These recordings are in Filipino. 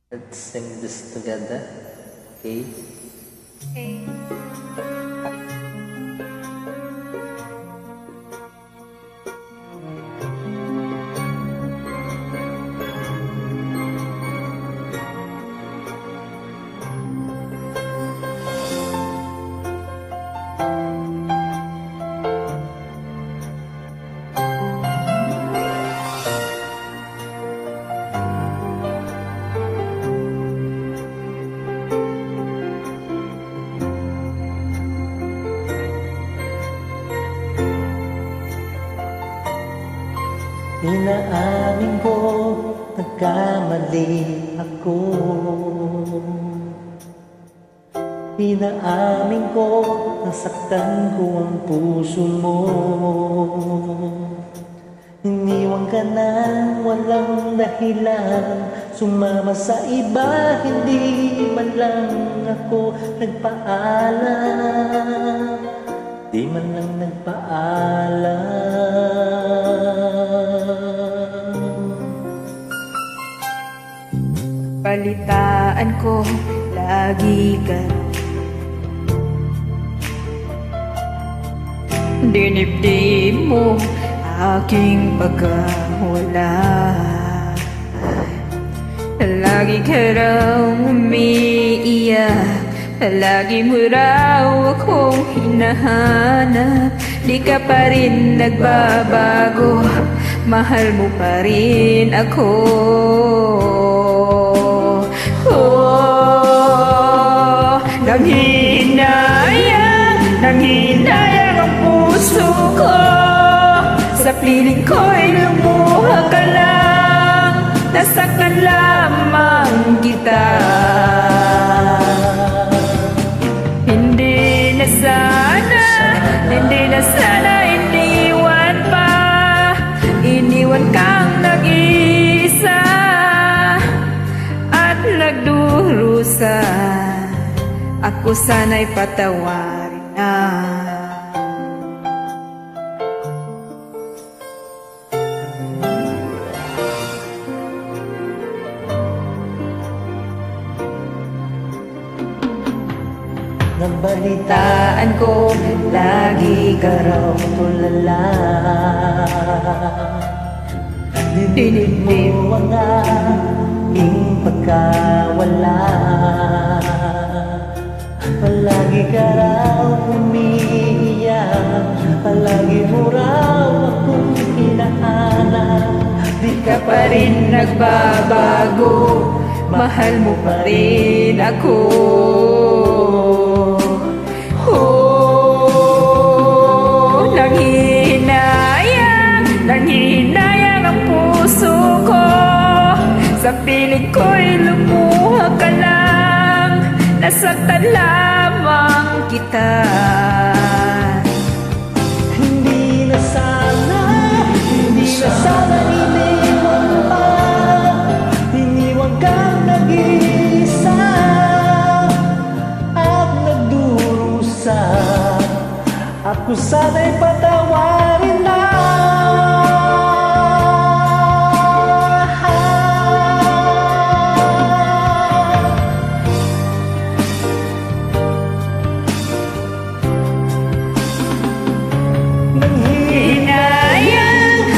Let's sing this together. Okay. Okay. Inaamin ko, nagkamali ako. Inaamin ko, nasaktan ko ang puso mo. Iniwan ka na, walang dahilan. Sumama sa iba, hindi man lang ako nagpaalam. Di man lang nagpaalam. Balitaan ko lagi ka. Dinibdib mo aking pagkawala. Lagi ka raw umiiyak, lagi mo raw akong hinahanap. Di ka pa rin nagbabago, mahal mo pa rin ako. Nanghinayang ang puso ko. Sa piling ko'y lumuha ka lang. Nasaktan lamang kita. Hindi na sana iniwan pa. Iniwan kang nag-iisa at nagdurusa. Ako sana'y patawarin na. Nabalitaan ko, lagi ka raw tulala. Dinib mo ang aking pagkawala. Palagi ka raw umiiyak, palagi mo raw akong hinahanap. Di ka pa rin nagbabago, mahal mo pa rin ako. Nanghihinayang ang puso ko. Sa piling ko'y lumuha ka lang. Nasaktan lamang kita. Hindi na sana iniwan pa. Iniwan kang nag-iisa at nagdurusa. Ako sana'y patawarin na.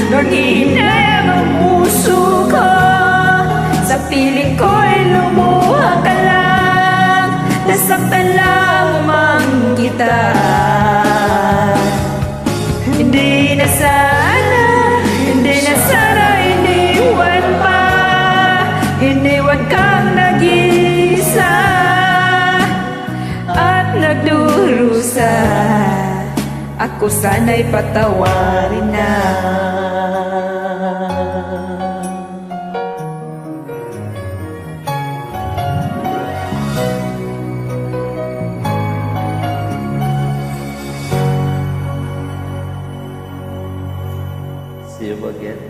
Nanghihinayang ang puso ko. Sa piling ko'y lumuha ka lang. Nasaktan lamang kita. Hindi na sana iniwan pa. Iniwan kang nag-isa at nagdurusa. Ako sana'y patawarin na. See you again.